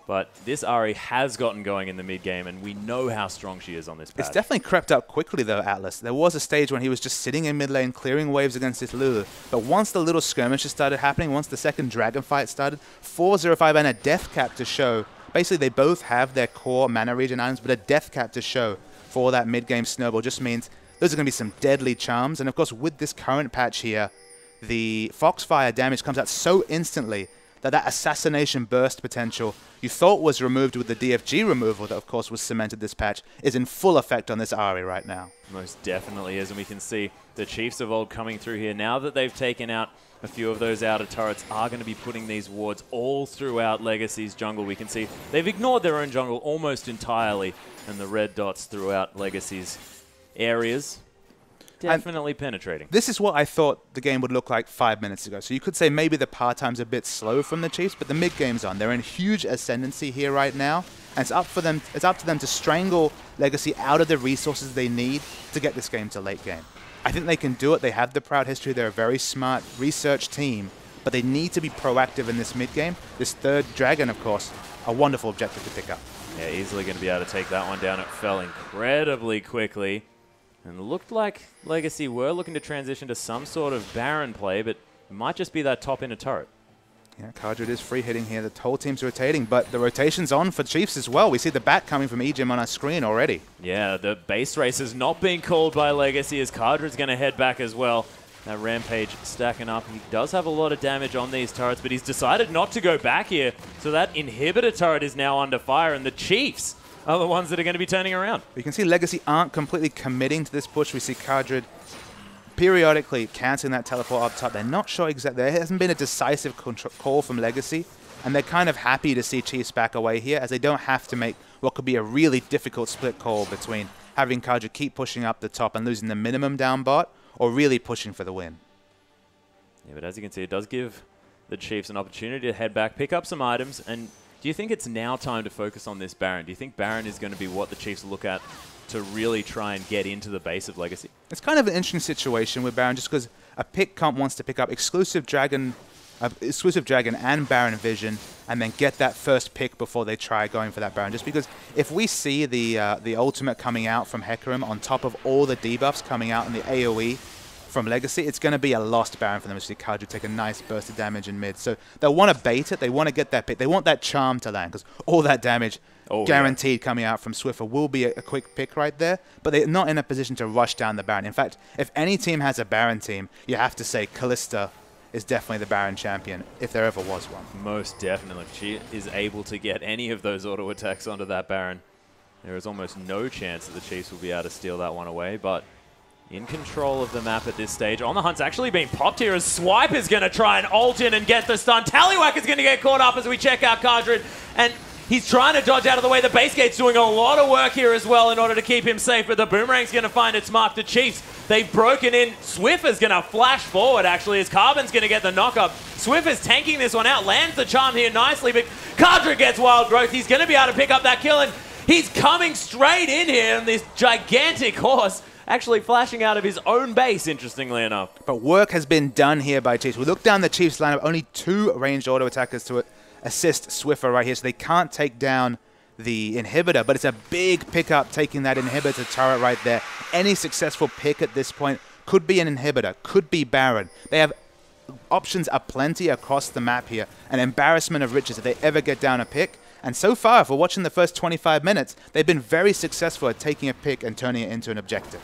Speaker 1: but this Ahri has gotten going in the mid game, and we know how strong she is on this patch.
Speaker 2: It's definitely crept up quickly though, Atlas. There was a stage when he was just sitting in mid lane clearing waves against this Lulu, but once the little skirmishes started happening, once the second dragon fight started, 4-0-5 and a death cap to show. Basically, they both have their core mana regen items, but a death cap to show for that mid-game snowball just means those are going to be some deadly charms. And of course, with this current patch here, the Foxfire damage comes out so instantly that assassination burst potential you thought was removed with the DFG removal that, of course, was cemented this patch is in full effect on this Ari right now.
Speaker 1: Most definitely is, and we can see the Chiefs of old coming through here. Now that they've taken out a few of those outer turrets, are going to be putting these wards all throughout Legacy's jungle. We can see they've ignored their own jungle almost entirely, and the red dots throughout Legacy's areas. Definitely penetrating.
Speaker 2: This is what I thought the game would look like 5 minutes ago. So you could say maybe the par time's a bit slow from the Chiefs, but the mid game's on. They're in huge ascendancy here right now, and it's up to them to strangle Legacy out of the resources they need to get this game to late game. I think they can do it. They have the proud history. They're a very smart research team, but they need to be proactive in this mid game. This third dragon, of course, a wonderful objective to pick up.
Speaker 1: Yeah, easily going to be able to take that one down. It fell incredibly quickly. And it looked like Legacy were looking to transition to some sort of Baron play, but it might just be that top inner turret.
Speaker 2: Yeah, Kardred is free hitting here. The whole team's rotating, but the rotation's on for Chiefs as well. We see the bat coming from Ejim on our screen already.
Speaker 1: Yeah, the base race is not being called by Legacy as Kardred's going to head back as well. That Rampage stacking up. He does have a lot of damage on these turrets, but he's decided not to go back here. So that inhibitor turret is now under fire, and the Chiefs are the ones that are going to be turning around.
Speaker 2: You can see Legacy aren't completely committing to this push. We see Kardred periodically canceling that teleport up top. They're not sure exactly. There hasn't been a decisive call from Legacy, and they're kind of happy to see Chiefs back away here, as they don't have to make what could be a really difficult split call between having Kardred keep pushing up the top and losing the minimum down bot, or really pushing for the win.
Speaker 1: Yeah, but as you can see, it does give the Chiefs an opportunity to head back, pick up some items, and do you think it's now time to focus on this Baron? Do you think Baron is going to be what the Chiefs look at to really try and get into the base of Legacy?
Speaker 2: It's kind of an interesting situation with Baron, just because a pick comp wants to pick up exclusive Dragon and Baron Vision, and then get that first pick before they try going for that Baron. Just because if we see the ultimate coming out from Hecarim on top of all the debuffs coming out in the AoE from Legacy, it's going to be a lost Baron for them to see Kardred take a nice burst of damage in mid. So they'll want to bait it. They want to get that pick. They want that charm to land, because all that damage guaranteed coming out from Swiffer will be a quick pick right there. But they're not in a position to rush down the Baron. In fact, if any team has a Baron team, you have to say Kalista is definitely the Baron champion, if there ever was one.
Speaker 1: Most definitely. She is able to get any of those auto attacks onto that Baron. There is almost no chance that the Chiefs will be able to steal that one away, but in control of the map at this stage. On the Hunt's actually being popped here as Swipe is going to try and ult in and get the stun. Tallywhack is going to get caught up as we check out Kardred, and he's trying to dodge out of the way. The base gate's doing a lot of work here as well in order to keep him safe, but the Boomerang's going to find its mark. The Chiefs, they've broken in. Swiffer's going to flash forward, actually, as Carbon's going to get the knock-up. Swiffer's tanking this one out, lands the charm here nicely, but Kardred gets Wild Growth. He's going to be able to pick up that kill, and he's coming straight in here on this gigantic horse, actually flashing out of his own base, interestingly enough.
Speaker 2: But work has been done here by Chiefs. We look down the Chiefs lineup, only 2 ranged auto attackers to assist Swiffer right here, so they can't take down the inhibitor, but it's a big pickup taking that inhibitor turret right there. Any successful pick at this point could be an inhibitor, could be Baron. They have options aplenty across the map here. An embarrassment of riches if they ever get down a pick. And so far, if we're watching the first 25 minutes, they've been very successful at taking a pick and turning it into an objective.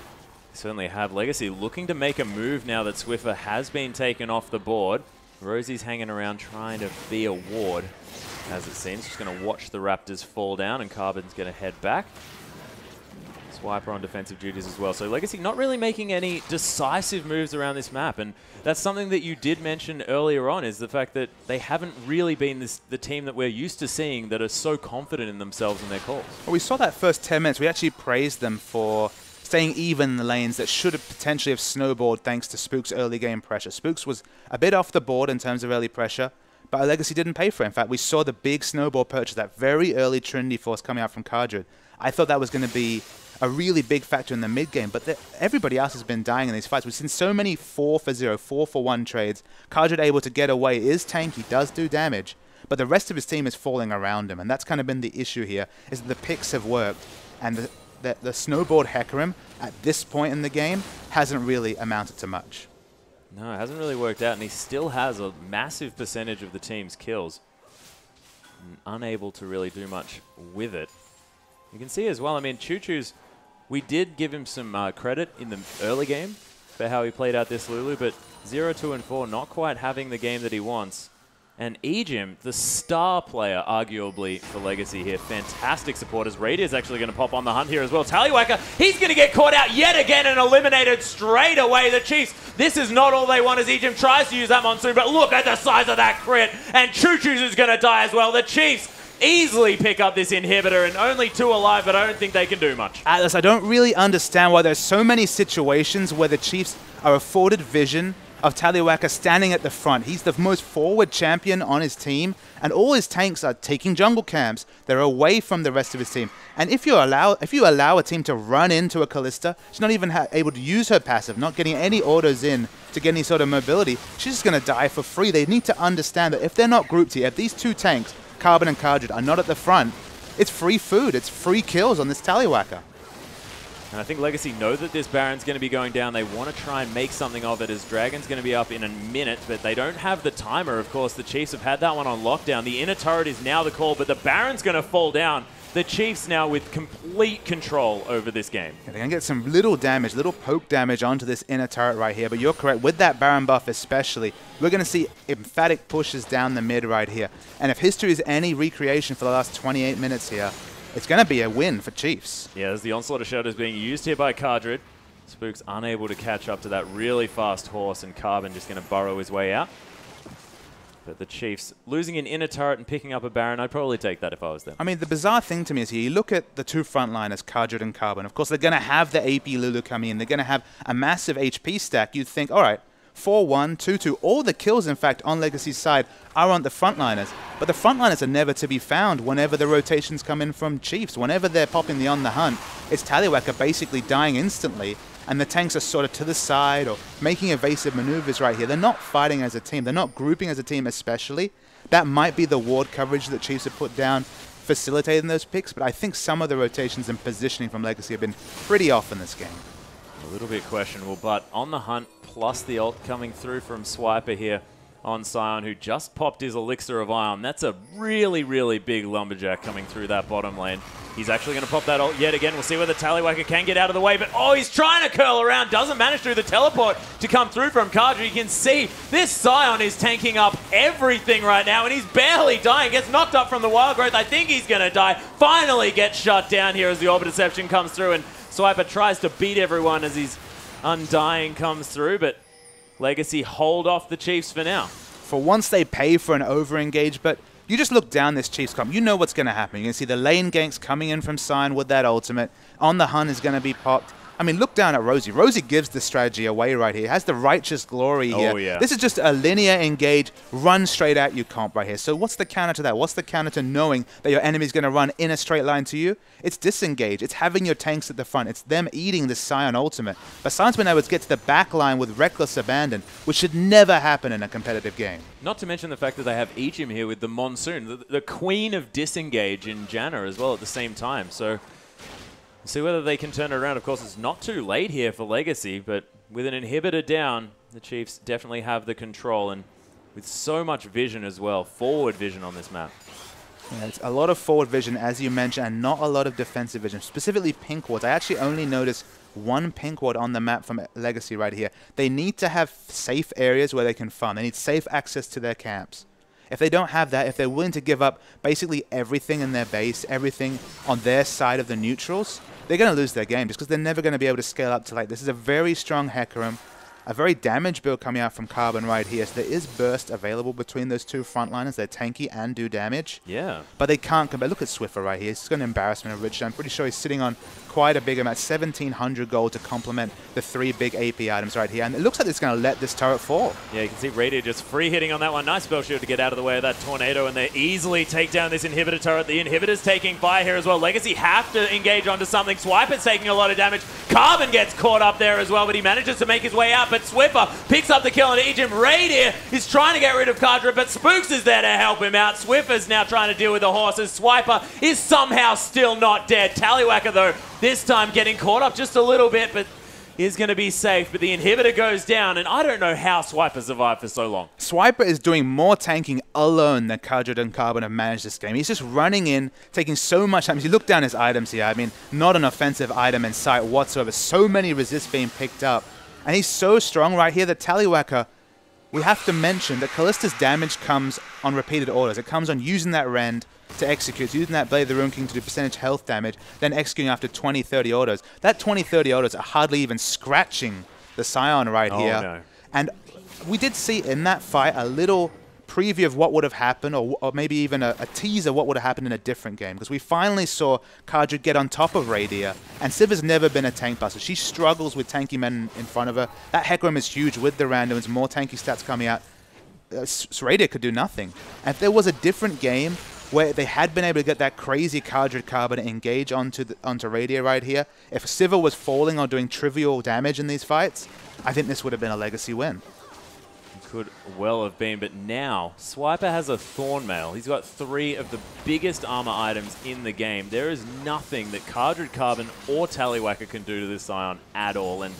Speaker 1: Certainly have. Legacy looking to make a move now that Swiffer has been taken off the board. Rosie's hanging around trying to be a ward, as it seems. Just going to watch the Raptors fall down, and Carbon's going to head back. Swiper on defensive duties as well. So Legacy not really making any decisive moves around this map, and that's something that you did mention earlier on, is the fact that they haven't really been the team that we're used to seeing that are so confident in themselves and their calls. Well,
Speaker 2: we saw that first 10 minutes. We actually praised them for staying even in the lanes that should have potentially have snowballed thanks to Spook's early game pressure. Spooks was a bit off the board in terms of early pressure, but Legacy didn't pay for it. In fact, we saw the big snowball purchase, that very early Trinity Force coming out from Kardred. I thought that was going to be a really big factor in the mid game, but everybody else has been dying in these fights. We've seen so many 4-for-0, 4-for-1 trades. Kardred able to get away, is tanky, does do damage, but the rest of his team is falling around him, and that's kind of been the issue here, is that the picks have worked, and the snowboard Hecarim at this point in the game hasn't really amounted to much.
Speaker 1: No, it hasn't really worked out, and he still has a massive percentage of the team's kills. Unable to really do much with it. You can see as well, I mean, Choo-Choo's, we did give him some credit in the early game for how he played out this Lulu, but 0, 2, and 4 not quite having the game that he wants. And Ejim, the star player, arguably, for Legacy here. Fantastic supporters. Radier's actually going to pop on the hunt here as well. Tallywacker, he's going to get caught out yet again and eliminated straight away. The Chiefs, this is not all they want as Ejim tries to use that Monsoon, but look at the size of that crit. And Choo Choo's is going to die as well. The Chiefs easily pick up this inhibitor, and only 2 alive, but I don't think they can do much.
Speaker 2: Atlas, I don't really understand why there's so many situations where the Chiefs are afforded vision of Tallywacker standing at the front. He's the most forward champion on his team, and all his tanks are taking jungle camps. They're away from the rest of his team. And if you allow a team to run into a Kalista, she's not even able to use her passive, not getting any autos in to get any sort of mobility, she's just going to die for free. They need to understand that if they're not grouped here, if these 2 tanks, Carbon and Kardred, are not at the front, it's free food, it's free kills on this Tallywacker.
Speaker 1: And I think Legacy know that this Baron's going to be going down. They want to try and make something of it as Dragon's going to be up in a minute, but they don't have the timer. Of course, the Chiefs have had that one on lockdown. The inner turret is now the call, but the Baron's going to fall down. The Chiefs now with complete control over this game.
Speaker 2: Yeah, they're going to get some little damage, little poke damage onto this inner turret right here, but you're correct. With that Baron buff especially, we're going to see emphatic pushes down the mid right here. And if history is any recreation for the last 28 minutes here, it's going to be a win for Chiefs.
Speaker 1: Yeah, as the Onslaught of Shadows being used here by Kardred. Spook's unable to catch up to that really fast horse, and Carbon just going to burrow his way out. But the Chiefs losing an inner turret and picking up a Baron, I'd probably take that if I was them.
Speaker 2: I mean, the bizarre thing to me is here, you look at the 2 frontliners, Kardred and Carbon. Of course, they're going to have the AP Lulu coming in. They're going to have a massive HP stack. You'd think, all right, 4-1, 2-2. All the kills, in fact, on Legacy's side are on the frontliners. But the frontliners are never to be found whenever the rotations come in from Chiefs. Whenever they're popping the on the hunt, it's Tallywacker basically dying instantly, and the tanks are sort of to the side or making evasive maneuvers right here. They're not fighting as a team. They're not grouping as a team especially. That might be the ward coverage that Chiefs have put down, facilitating those picks, but I think some of the rotations and positioning from Legacy have been pretty off in this game.
Speaker 1: A little bit questionable, but on the hunt, plus the ult coming through from Swiper here on Sion, who just popped his Elixir of Ion. That's a really, really big Lumberjack coming through that bottom lane. He's actually going to pop that ult yet again. We'll see whether Tallywacker can get out of the way, but oh, he's trying to curl around. Doesn't manage through the teleport to come through from Kardred. You can see this Sion is tanking up everything right now, and he's barely dying. Gets knocked up from the Wild Growth. I think he's going to die. Finally gets shut down here as the Orb of Deception comes through, and Swiper tries to beat everyone as his Undying comes through, but Legacy hold off the Chiefs for now.
Speaker 2: For once they pay for an over-engage, but you just look down this Chiefs comp, you know what's going to happen. You're going to see the lane ganks coming in from Sion with that ultimate. On the Hun is going to be popped. I mean, look down at Rosie. Rosie gives the strategy away right here. Has the Righteous Glory here.
Speaker 1: Oh, yeah.
Speaker 2: This is just a linear engage, run straight at you comp right here. So what's the counter to that? What's the counter to knowing that your enemy's going to run in a straight line to you? It's disengage. It's having your tanks at the front. It's them eating the Sion ultimate. But Sion's been able to get to the back line with reckless abandon, which should never happen in a competitive game.
Speaker 1: Not to mention the fact that they have Ejim here with the Monsoon, the queen of disengage in Janna as well at the same time. So see whether they can turn it around. Of course, it's not too late here for Legacy, but with an inhibitor down, the Chiefs definitely have the control, and with so much vision as well, forward vision on this map.
Speaker 2: Yeah, it's a lot of forward vision, as you mentioned, and not a lot of defensive vision, specifically pink wards. I actually only noticed one pink ward on the map from Legacy right here. They need to have safe areas where they can farm. They need safe access to their camps. If they don't have that, if they're willing to give up basically everything in their base, everything on their side of the neutrals, they're going to lose their game just because they're never going to be able to scale up to like this. Is a very strong Hecarim, a very damaged build coming out from Carbon right here. So there is burst available between those two frontliners. They're tanky and do damage.
Speaker 1: Yeah. But
Speaker 2: they can't compare. Look at Swiffer right here. He's got an embarrassment of Richard. I'm pretty sure he's sitting on quite a big amount, 1,700 gold to complement the 3 big AP items right here. And it looks like it's going to let this turret fall.
Speaker 1: Yeah, you can see Radiant just free hitting on that one. Nice spell shield to get out of the way of that tornado, and they easily take down this inhibitor turret. The inhibitor's taking fire here as well. Legacy have to engage onto something. Swiper's taking a lot of damage. Carbon gets caught up there as well, but he manages to make his way out. But Swiffer picks up the kill on Ejim. Radiant is trying to get rid of Kardred, but Spooks is there to help him out. Swiffer's now trying to deal with the horses. Swiper is somehow still not dead. Tallywacker, though, this time getting caught up just a little bit, but is going to be safe. But the inhibitor goes down, and I don't know how Swiper survived for so long.
Speaker 2: Swiper is doing more tanking alone than Kardred and Carbon have managed this game. He's just running in, taking so much time. If you look down his items here, I mean, not an offensive item in sight whatsoever. So many resists being picked up. And he's so strong right here that Tallywacker we have to mention that Kallista's damage comes on repeated orders. It comes on using that Rend to execute, using that Blade of the Ruin King to do percentage health damage, then executing after 20, 30 orders. That 20, 30 orders are hardly even scratching the Scion right here.
Speaker 1: No.
Speaker 2: And we did see in that fight a little preview of what would have happened, or maybe even a teaser of what would have happened in a different game, because we finally saw Kardra get on top of Radia, and Siv's never been a tank buster. She struggles with tanky men in front of her. That Hecarim is huge with the randoms, more tanky stats coming out. So Radia could do nothing. And if there was a different game where they had been able to get that crazy Kardra carbon engage onto Radia right here, if Siva was falling or doing trivial damage in these fights, I think this would have been a legacy win.
Speaker 1: Could well have been, but now Swiper has a Thornmail. He's got 3 of the biggest armor items in the game. There is nothing that Kardra Carbon or Tallywhacker can do to this Scion at all, and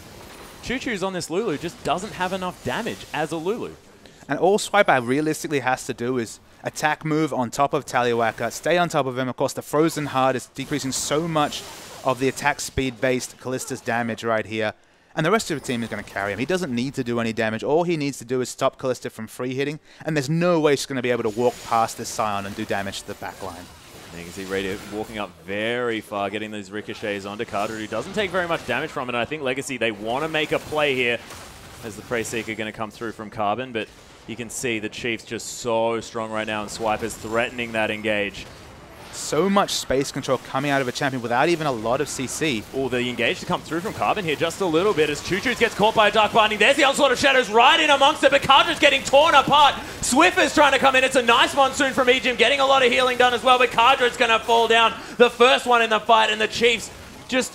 Speaker 1: Choo Choo's on this Lulu just doesn't have enough damage as a Lulu.
Speaker 2: And all Swiper realistically has to do is attack move on top of Tallywhacker, stay on top of him. Of course, the Frozen Heart is decreasing so much of the attack speed-based Kallista's damage right here. And the rest of the team is going to carry him. He doesn't need to do any damage. All he needs to do is stop Kallista from free hitting, and there's no way she's going to be able to walk past this Scion and do damage to the backline.
Speaker 1: You can see Radia walking up very far, getting these ricochets onto Kardra, who doesn't take very much damage from it. And I think Legacy, they want to make a play here as the Prey Seeker going to come through from Carbon, but you can see the Chief's just so strong right now, and Swiper's threatening that engage.
Speaker 2: So much space control coming out of a champion without even a lot of CC.
Speaker 1: Oh, the engage to come through from Carbon here just a little bit as Choo Choo gets caught by a Dark Binding. There's the Onslaught of Shadows right in amongst it, but Kardra's getting torn apart. Swiffer's trying to come in. It's a nice Monsoon from Ejim, getting a lot of healing done as well, but Kardra's going to fall down. The first one in the fight, and the Chiefs just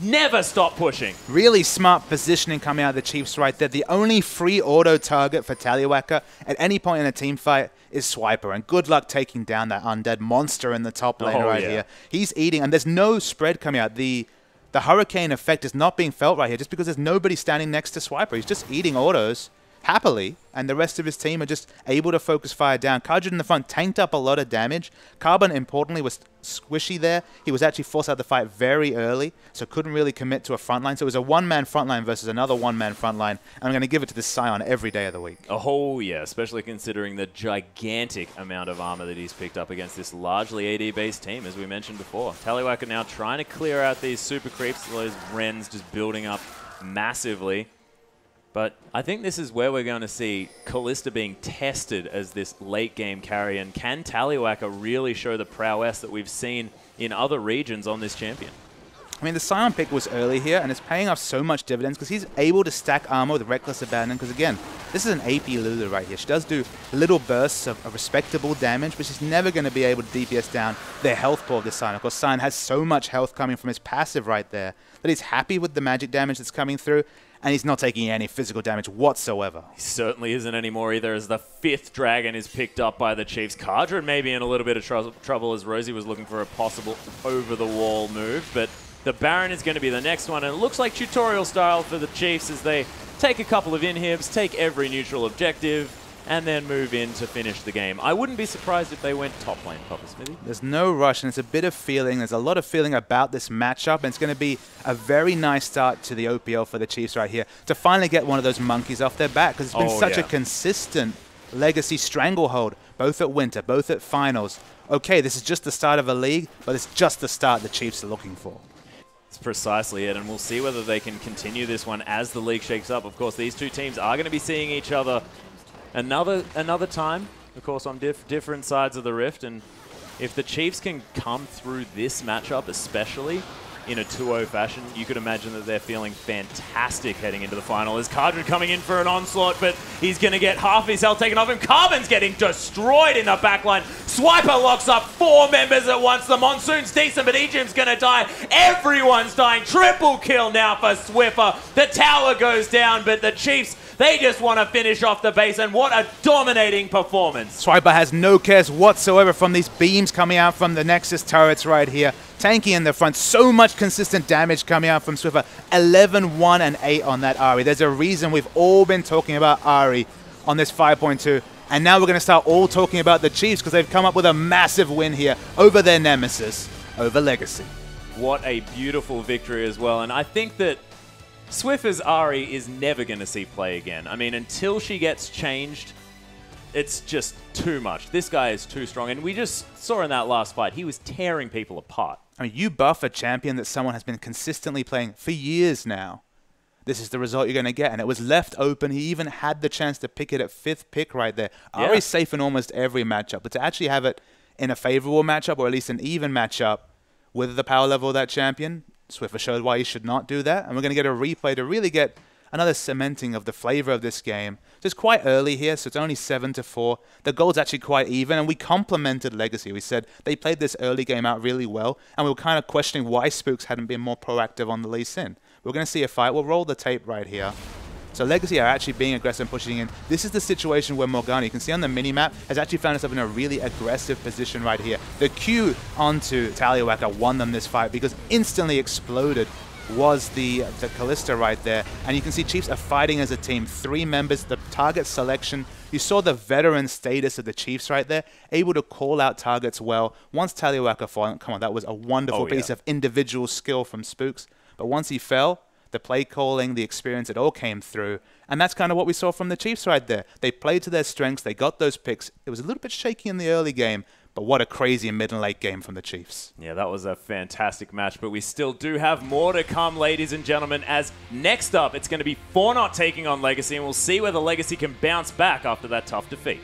Speaker 1: never stop pushing.
Speaker 2: Really smart positioning coming out of the Chiefs right there. The only free auto target for Tallywhacker at any point in a team fight is Swiper, and good luck taking down that undead monster in the top lane here. He's eating, and there's no spread coming out. The hurricane effect is not being felt right here just because there's nobody standing next to Swiper. He's just eating autos happily, and the rest of his team are just able to focus fire down. Kardra in the front tanked up a lot of damage. Carbon, importantly, was squishy there. He was actually forced out of the fight very early, so couldn't really commit to a front line. So it was a one-man front line versus another one-man front line, and I'm going to give it to this Scion every day of the week.
Speaker 1: Oh, yeah, especially considering the gigantic amount of armor that he's picked up against this largely AD-based team, as we mentioned before. Tallywhacker now trying to clear out these super creeps, those Rens just building up massively. But I think this is where we're going to see Kallista being tested as this late-game carry, and can Tallywhacker really show the prowess that we've seen in other regions on this champion?
Speaker 2: I mean, the Scion pick was early here, and it's paying off so much dividends because he's able to stack armor with Reckless Abandon, because, again, this is an AP Lulu right here. She does do little bursts of respectable damage, but she's never going to be able to DPS down the health pool of this Scion. Of course, Scion has so much health coming from his passive right there that he's happy with the magic damage that's coming through, and he's not taking any physical damage whatsoever.
Speaker 1: He certainly isn't anymore either, as the 5th dragon is picked up by the Chiefs. Kardra may be in a little bit of trouble as Rosie was looking for a possible over-the-wall move, but the Baron is going to be the next one, and it looks like tutorial style for the Chiefs as they take a couple of inhibs, take every neutral objective, and then move in to finish the game. I wouldn't be surprised if they went top lane, Papa Smithy.
Speaker 2: There's no rush, and it's a bit of feeling. There's a lot of feeling about this matchup, and it's going to be a very nice start to the OPL for the Chiefs right here to finally get one of those monkeys off their back, because it's been such a consistent legacy stranglehold, both at Winter, both at Finals. Okay, this is just the start of a league, but it's just the start the Chiefs are looking for.
Speaker 1: That's precisely it, and we'll see whether they can continue this one as the league shakes up. Of course, these two teams are going to be seeing each other another time, of course, on different sides of the rift, and if the Chiefs can come through this matchup, especially in a 2-0 fashion, you could imagine that they're feeling fantastic heading into the final. As Kardra coming in for an onslaught, but he's going to get half his health taken off him. Carbon's getting destroyed in the backline. Swiper locks up 4 members at once. The Monsoon's decent, but Ejim's going to die. Everyone's dying. Triple kill now for Swiffer. The tower goes down, but the Chiefs, they just want to finish off the base, and what a dominating performance.
Speaker 2: Swiper has no cares whatsoever from these beams coming out from the Nexus turrets right here. Tanky in the front, so much consistent damage coming out from Swiffer. 11, 1, and 8 on that Ahri. There's a reason we've all been talking about Ahri on this 5.2, and now we're going to start all talking about the Chiefs because they've come up with a massive win here over their nemesis, over Legacy.
Speaker 1: What a beautiful victory as well, and I think that Swiffer's Ari is never going to see play again. I mean, until she gets changed, it's just too much. This guy is too strong. And we just saw in that last fight, he was tearing people apart.
Speaker 2: I mean, you buff a champion that someone has been consistently playing for years now. This is the result you're going to get. And it was left open. He even had the chance to pick it at 5th pick right there. Yeah. Ari's safe in almost every matchup. But to actually have it in a favorable matchup, or at least an even matchup with the power level of that champion, Swiffer showed why he should not do that. And we're going to get a replay to really get another cementing of the flavor of this game. So it's quite early here, so it's only 7-4. The goal's actually quite even, and we complimented Legacy. We said they played this early game out really well, and we were kind of questioning why Spooks hadn't been more proactive on the Lee Sin. We're going to see a fight. We'll roll the tape right here. So Legacy are actually being aggressive and pushing in. This is the situation where Morgana, you can see on the minimap, has actually found herself in a really aggressive position right here. The Q onto Taliawaka won them this fight because instantly exploded was the Kalista right there. And you can see Chiefs are fighting as a team. 3 members, the target selection. You saw the veteran status of the Chiefs right there, able to call out targets well. Once Taliawaka fell, come on, that was a wonderful piece of individual skill from Spooks. But once he fell, the play calling, the experience, it all came through. And that's kind of what we saw from the Chiefs right there. They played to their strengths. They got those picks. It was a little bit shaky in the early game, but what a crazy mid and late game from the Chiefs.
Speaker 1: Yeah, that was a fantastic match, but we still do have more to come, ladies and gentlemen, as next up, it's going to be Fornot taking on Legacy, and we'll see whether Legacy can bounce back after that tough defeat.